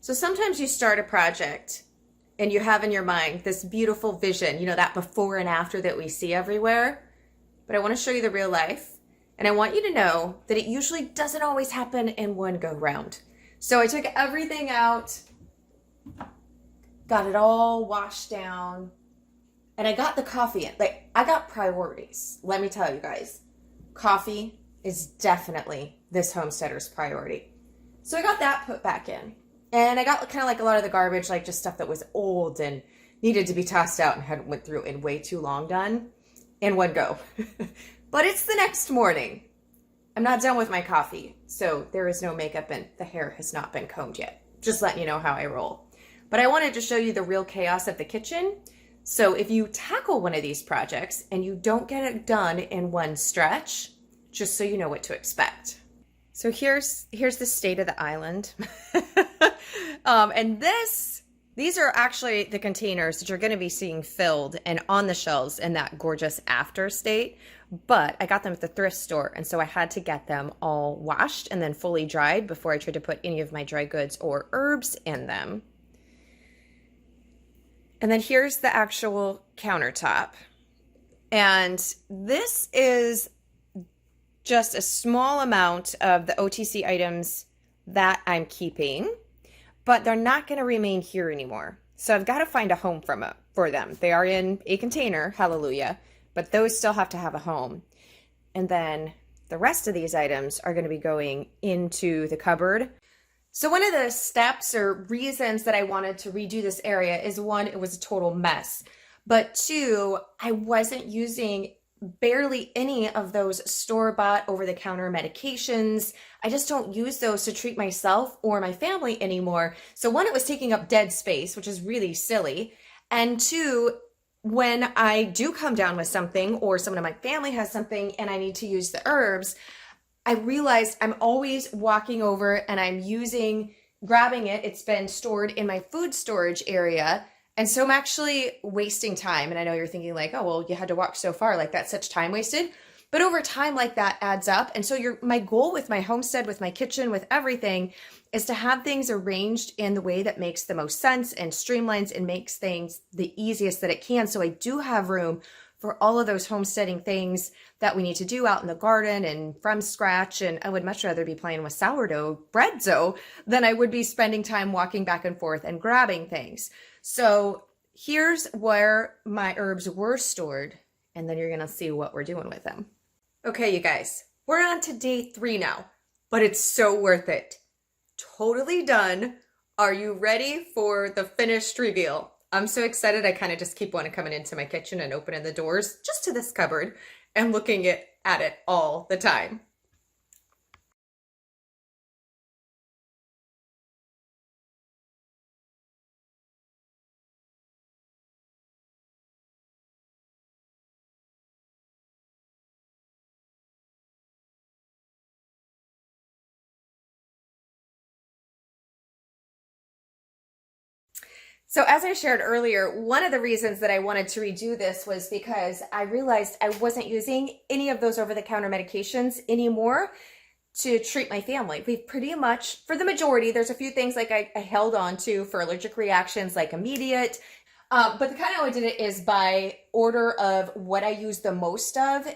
So sometimes you start a project and you have in your mind this beautiful vision, you know, that before and after that we see everywhere. But I want to show you the real life. And I want you to know that it usually doesn't always happen in one go round. So I took everything out, got it all washed down, and I got the coffee in. Like, I got priorities. Let me tell you guys, coffee is definitely this homesteader's priority. So I got that put back in. And I got kind of like a lot of the garbage, like just stuff that was old and needed to be tossed out and hadn't went through in way too long done in one go. But it's the next morning. I'm not done with my coffee, so there is no makeup and the hair has not been combed yet. Just letting you know how I roll. But I wanted to show you the real chaos of the kitchen. So if you tackle one of these projects and you don't get it done in one stretch, just so you know what to expect. So here's the state of the island. And these are actually the containers that you're going to be seeing filled and on the shelves in that gorgeous after state. But I got them at the thrift store, and so I had to get them all washed and then fully dried before I tried to put any of my dry goods or herbs in them. And then here's the actual countertop. And this is just a small amount of the OTC items that I'm keeping, but they're not going to remain here anymore. So I've got to find a home for them. They are in a container, hallelujah, but those still have to have a home. And then the rest of these items are going to be going into the cupboard. So one of the steps or reasons that I wanted to redo this area is, one, it was a total mess, but two, I wasn't using barely any of those store-bought over-the-counter medications. I just don't use those to treat myself or my family anymore. So one, it was taking up dead space, which is really silly. And two, when I do come down with something or someone in my family has something and I need to use the herbs, I realized I'm always walking over and I'm grabbing it. It's been stored in my food storage area. And so I'm actually wasting time. And I know you're thinking like, oh, well, you had to walk so far. Like, that's such time wasted. But over time, like, that adds up. And so my goal with my homestead, with my kitchen, with everything, is to have things arranged in the way that makes the most sense and streamlines and makes things the easiest that it can. So I do have room for all of those homesteading things that we need to do out in the garden and from scratch. And I would much rather be playing with sourdough bread dough than I would be spending time walking back and forth and grabbing things. So here's where my herbs were stored, and then you're gonna see what we're doing with them. Okay, you guys, we're on to day 3 now, but it's so worth it. Totally done. Are you ready for the finished reveal? I'm so excited. I kind of just keep wanting coming into my kitchen and opening the doors just to this cupboard and looking at it all the time. So as I shared earlier, one of the reasons that I wanted to redo this was because I realized I wasn't using any of those over-the-counter medications anymore to treat my family. We've pretty much, for the majority, there's a few things like I held on to for allergic reactions, like immediate, but the kind of way I did it is by order of what I use the most of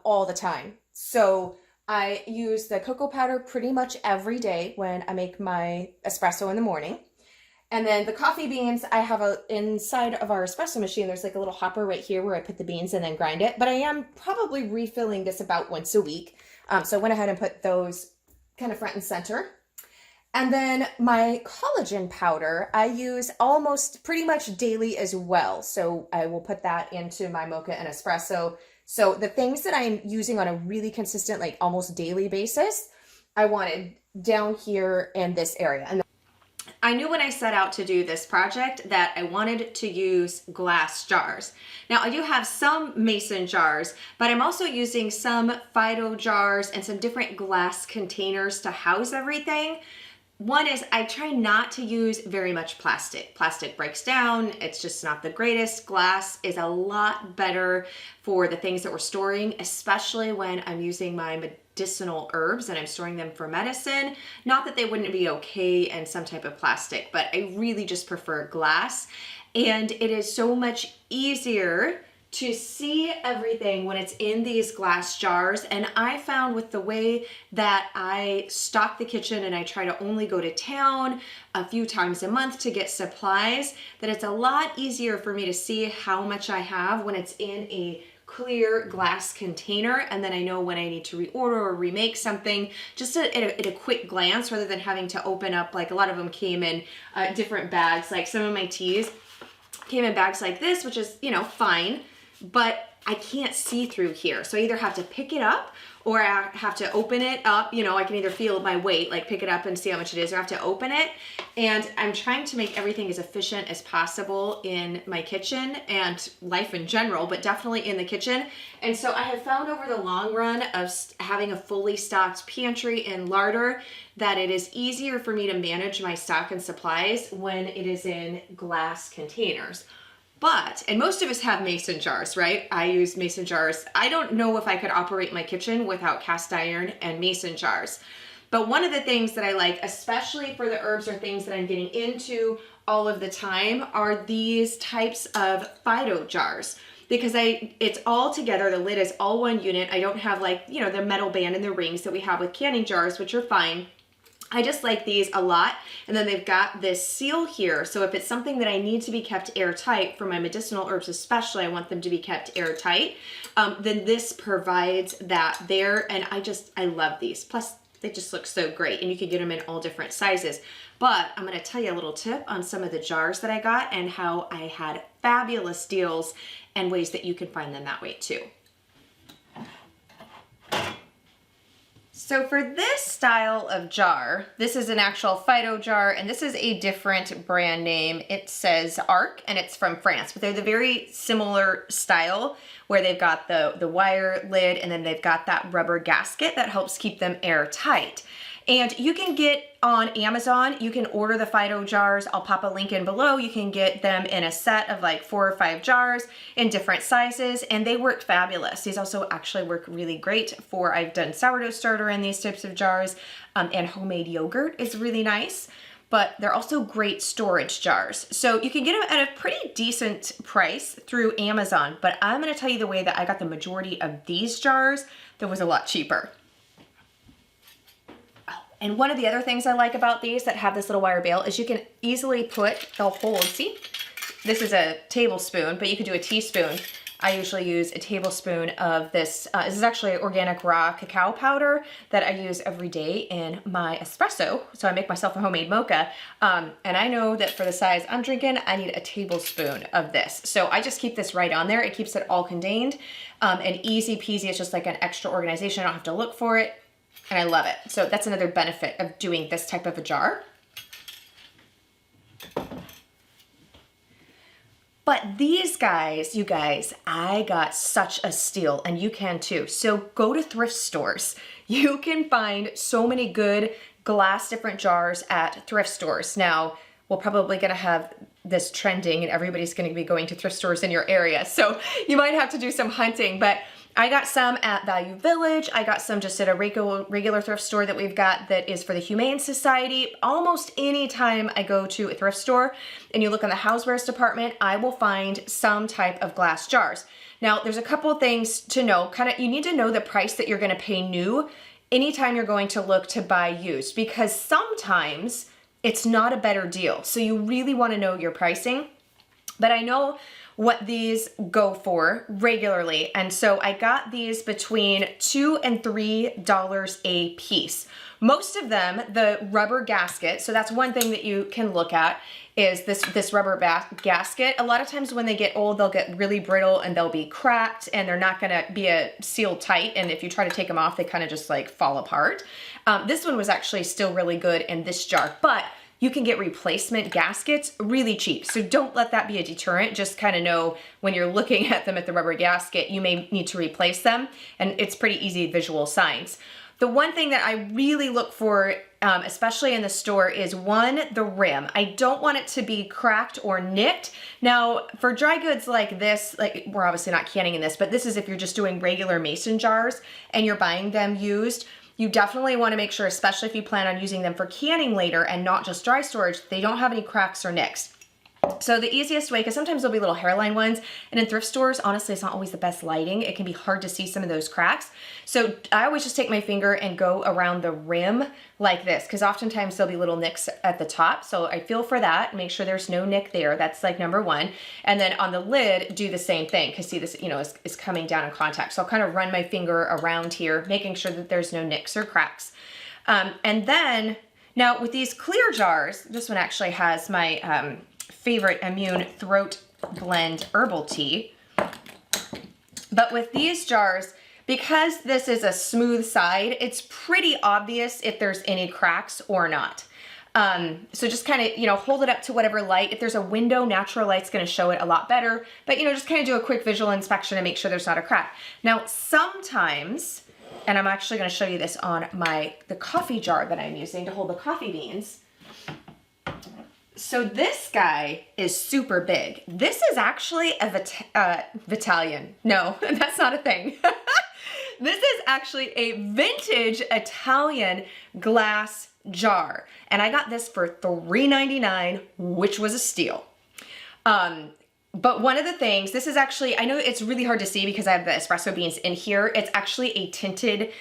all the time. So I use the cocoa powder pretty much every day when I make my espresso in the morning. And then the coffee beans, I have inside of our espresso machine, there's like a little hopper right here where I put the beans and then grind it. But I am probably refilling this about once a week. So I went ahead and put those kind of front and center. And then my collagen powder, I use almost pretty much daily as well. So I will put that into my mocha and espresso. So the things that I'm using on a really consistent, like almost daily basis, I wanted down here in this area. And I knew when I set out to do this project that I wanted to use glass jars. Now I do have some mason jars, but I'm also using some Fido jars and some different glass containers to house everything. One is I try not to use very much plastic. Plastic breaks down. It's just not the greatest. Glass is a lot better for the things that we're storing, especially when I'm using my medicinal herbs and I'm storing them for medicine. Not that they wouldn't be okay in some type of plastic, but I really just prefer glass. And it is so much easier to see everything when it's in these glass jars. And I found with the way that I stock the kitchen and I try to only go to town a few times a month to get supplies, that it's a lot easier for me to see how much I have when it's in a clear glass container, and then I know when I need to reorder or remake something just at a quick glance, rather than having to open up. Like a lot of them came in different bags. Like some of my teas came in bags like this, which is, you know, fine, but I can't see through here. So I either have to pick it up or I have to open it up. You know, I can either feel my weight, like pick it up and see how much it is, or I have to open it. And I'm trying to make everything as efficient as possible in my kitchen and life in general, but definitely in the kitchen. And so I have found over the long run of having a fully stocked pantry and larder that it is easier for me to manage my stock and supplies when it is in glass containers. But, and most of us have mason jars, right? I use mason jars. I don't know if I could operate my kitchen without cast iron and mason jars. But one of the things that I like, especially for the herbs or things that I'm getting into all of the time, are these types of Fido jars. Because it's all together, the lid is all one unit. I don't have, like, you know, the metal band and the rings that we have with canning jars, which are fine. I just like these a lot. And then they've got this seal here. So if it's something that I need to be kept airtight, for my medicinal herbs especially, I want them to be kept airtight, then this provides that there. And I love these. Plus, they just look so great. And you can get them in all different sizes. But I'm going to tell you a little tip on some of the jars that I got and how I had fabulous deals and ways that you can find them that way too. So for this style of jar, this is an actual Fido jar, and this is a different brand name. It says Arc, and it's from France, but they're the very similar style where they've got the wire lid, and then they've got that rubber gasket that helps keep them airtight. And you can get on Amazon, you can order the Fido jars. I'll pop a link in below. You can get them in a set of like 4 or 5 jars in different sizes, and they work fabulous. These also actually work really great for, I've done sourdough starter in these types of jars, and homemade yogurt is really nice, but they're also great storage jars. So you can get them at a pretty decent price through Amazon, but I'm gonna tell you the way that I got the majority of these jars that was a lot cheaper. And one of the other things I like about these that have this little wire bail is you can easily put the whole, see, this is a tablespoon, but you could do a teaspoon. I usually use a tablespoon of this. This is actually organic raw cacao powder that I use every day in my espresso. So I make myself a homemade mocha. And I know that for the size I'm drinking, I need a tablespoon of this. So I just keep this right on there. It keeps it all contained and easy peasy. It's just like an extra organization. I don't have to look for it. And I love it. So that's another benefit of doing this type of a jar. But these guys, you guys, I got such a steal, and you can too. So go to thrift stores. You can find so many good glass different jars at thrift stores. Now, we're probably gonna have this trending and everybody's gonna be going to thrift stores in your area. So you might have to do some hunting, but I got some at Value Village. I got some just at a regular thrift store that we've got that is for the Humane Society. Almost any time I go to a thrift store and you look in the housewares department, I will find some type of glass jars. Now, there's a couple of things to know. You need to know the price that you're gonna pay new anytime you're going to look to buy used, because sometimes it's not a better deal. So you really wanna know your pricing. But I know what these go for regularly. And so I got these between $2 and $3 a piece. Most of them, the rubber gasket, so that's one thing that you can look at, is this rubber gasket. A lot of times when they get old, they'll get really brittle and they'll be cracked and they're not gonna be sealed tight. And if you try to take them off, they kind of just like fall apart. This one was actually still really good in this jar, but you can get replacement gaskets really cheap. So don't let that be a deterrent. Just kind of know when you're looking at them at the rubber gasket, you may need to replace them. And it's pretty easy visual signs. The one thing that I really look for especially in the store, is one, the rim. I don't want it to be cracked or nicked. Now, for dry goods like this, like we're obviously not canning in this, but this is if you're just doing regular mason jars and you're buying them used, you definitely want to make sure, especially if you plan on using them for canning later and not just dry storage, they don't have any cracks or nicks. So the easiest way, because sometimes there'll be little hairline ones, and in thrift stores, honestly, it's not always the best lighting. It can be hard to see some of those cracks. So I always just take my finger and go around the rim like this, because oftentimes there'll be little nicks at the top. So I feel for that, make sure there's no nick there. That's like number one. And then on the lid, do the same thing, because see this, you know, is coming down in contact. So I'll kind of run my finger around here, making sure that there's no nicks or cracks. And then, now with these clear jars, this one actually has my favorite immune throat blend herbal tea. But with these jars, because this is a smooth side, it's pretty obvious if there's any cracks or not. So just kind of, you know, hold it up to whatever light. If there's a window, natural light's going to show it a lot better. But, you know, just kind of do a quick visual inspection to make sure there's not a crack. Now, sometimes, and I'm actually going to show you this on the coffee jar that I'm using to hold the coffee beans. So this guy is super big. This is actually a Vitalian. No, that's not a thing. This is actually a vintage Italian glass jar. And I got this for $3.99, which was a steal. But one of the things, this is actually, I know it's really hard to see because I have the espresso beans in here. It's actually a tinted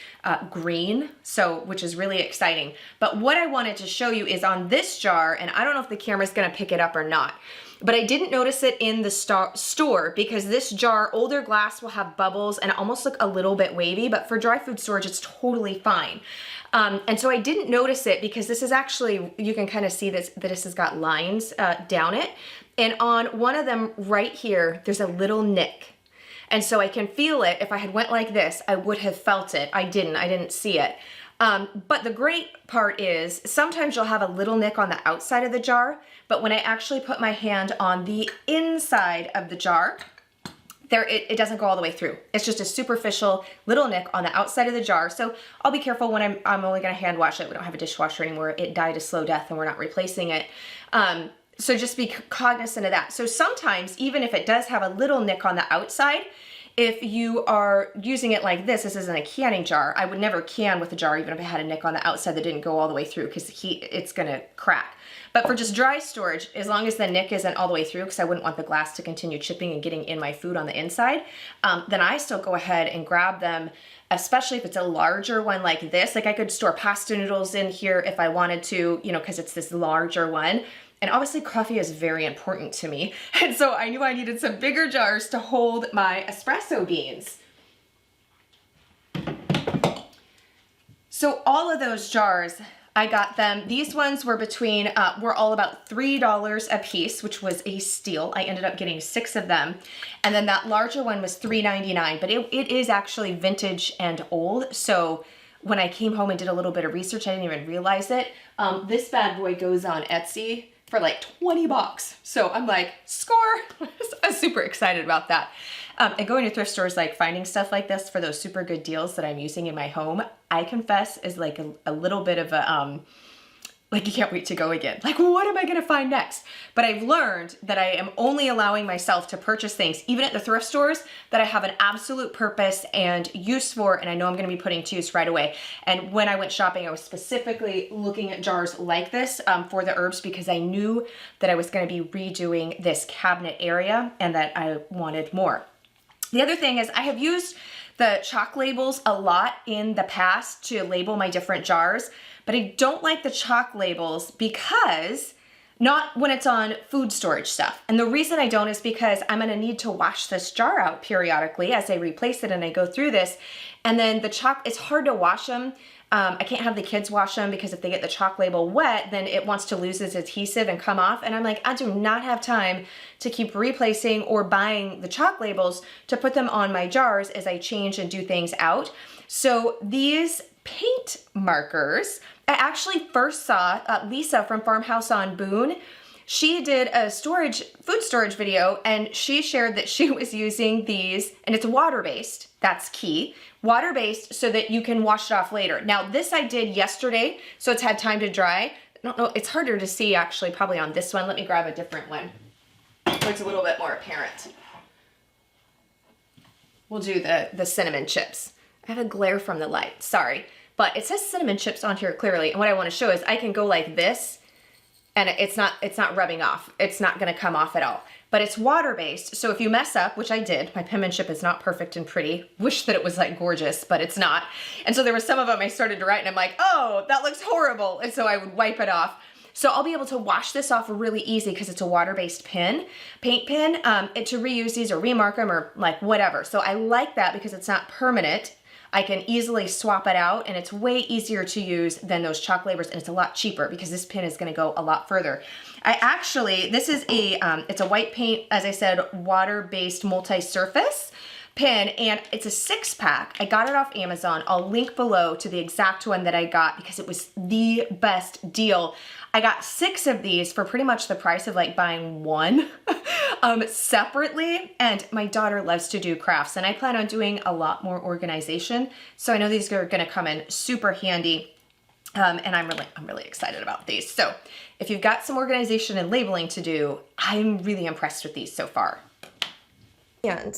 green, so which is really exciting. But what I wanted to show you is on this jar, and I don't know if the camera's gonna pick it up or not, but I didn't notice it in the store because this jar, older glass, will have bubbles and almost look a little bit wavy, but for dry food storage, it's totally fine. And so I didn't notice it because this is actually, you can kind of see this, that this has got lines down it. And on one of them right here, there's a little nick. And so I can feel it. If I had went like this, I would have felt it. I didn't see it. But the great part is sometimes you'll have a little nick on the outside of the jar, but when I actually put my hand on the inside of the jar, it doesn't go all the way through. It's just a superficial little nick on the outside of the jar. So I'll be careful when I'm only gonna hand wash it. We don't have a dishwasher anymore. It died a slow death and we're not replacing it. So just be cognizant of that. So sometimes, even if it does have a little nick on the outside, if you are using it like this isn't a canning jar. I would never can with a jar, even if it had a nick on the outside that didn't go all the way through, because it's gonna crack. But for just dry storage, as long as the nick isn't all the way through, because I wouldn't want the glass to continue chipping and getting in my food on the inside, then I still go ahead and grab them, especially if it's a larger one like this. Like I could store pasta noodles in here if I wanted to, you know, because it's this larger one. And obviously coffee is very important to me. And so I knew I needed some bigger jars to hold my espresso beans. So all of those jars, I got them. These ones were were all about $3 a piece, which was a steal. I ended up getting 6 of them. And then that larger one was $3.99, but it is actually vintage and old. So when I came home and did a little bit of research, I didn't even realize it. This bad boy goes on Etsy for like 20 bucks. So I'm like, score. I'm super excited about that. And going to thrift stores, like finding stuff like this for those super good deals that I'm using in my home, I confess is like a little bit of a, like you can't wait to go again. Like, what am I gonna find next? But I've learned that I am only allowing myself to purchase things, even at the thrift stores, that I have an absolute purpose and use for, and I know I'm gonna be putting to use right away. And when I went shopping, I was specifically looking at jars like this for the herbs, because I knew that I was gonna be redoing this cabinet area and that I wanted more. The other thing is I have used the chalk labels a lot in the past to label my different jars, but I don't like the chalk labels because not when it's on food storage stuff. And the reason I don't is because I'm gonna need to wash this jar out periodically as I replace it and I go through this. And then the chalk, it's hard to wash them. I can't have the kids wash them because if they get the chalk label wet, then it wants to lose its adhesive and come off. And I'm like, I do not have time to keep replacing or buying the chalk labels to put them on my jars as I change and do things out. So these paint markers, I actually first saw Lisa from Farmhouse on Boone She did a food storage video, and she shared that she was using these, and it's water-based. That's key. Water-based so that you can wash it off later. Now, this I did yesterday, so it's had time to dry. I don't know, it's harder to see actually probably on this one. Let me grab a different one so it's a little bit more apparent. We'll do the cinnamon chips. I have a glare from the light, sorry. But it says cinnamon chips on here clearly, and what I want to show is I can go like this, and it's not rubbing off. It's not gonna come off at all. But it's water-based, so if you mess up, which I did, my penmanship is not perfect and pretty. Wish that it was like gorgeous, but it's not. And so there were some of them I started to write and I'm like, oh, that looks horrible. And so I would wipe it off. So I'll be able to wash this off really easy because it's a water-based paint pen, to reuse these or remark them or like whatever. So I like that because it's not permanent. I can easily swap it out, and it's way easier to use than those chalk labors, and it's a lot cheaper because this pin is gonna go a lot further. This is it's a white paint, as I said, water-based multi-surface pin, and it's a 6-pack. I got it off Amazon. I'll link below to the exact one that I got because it was the best deal. I got 6 of these for pretty much the price of like buying one separately, and my daughter loves to do crafts, and I plan on doing a lot more organization, so I know these are gonna come in super handy, and I'm really excited about these. So if you've got some organization and labeling to do, I'm really impressed with these so far. And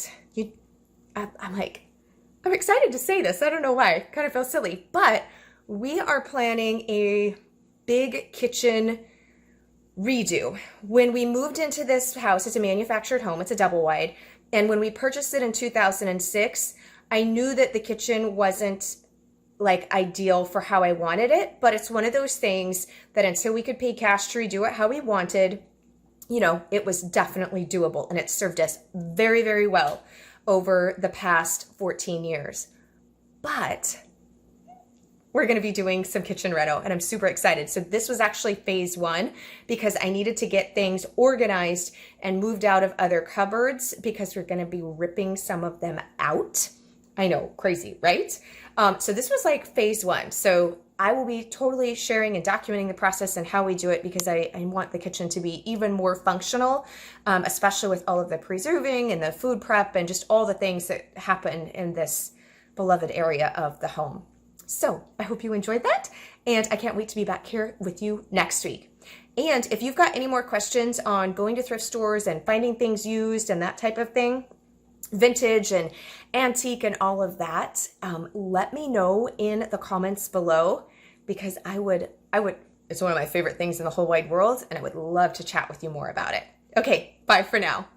I'm excited to say this. I don't know why. I kind of feel silly, but we are planning a big kitchen redo. When we moved into this house, it's a manufactured home, it's a double wide, and when we purchased it in 2006, I knew that the kitchen wasn't like ideal for how I wanted it, but it's one of those things that until we could pay cash to redo it how we wanted, you know, it was definitely doable, and it served us very, very well over the past 14 years. But we're gonna be doing some kitchen reno, and I'm super excited. So this was actually phase 1 because I needed to get things organized and moved out of other cupboards because we're gonna be ripping some of them out. I know, crazy, right? So this was like phase 1. So I will be totally sharing and documenting the process and how we do it because I want the kitchen to be even more functional, especially with all of the preserving and the food prep and just all the things that happen in this beloved area of the home. So I hope you enjoyed that, and I can't wait to be back here with you next week. And if you've got any more questions on going to thrift stores and finding things used and that type of thing, vintage and antique and all of that, let me know in the comments below because it's one of my favorite things in the whole wide world, and I would love to chat with you more about it. Okay, bye for now.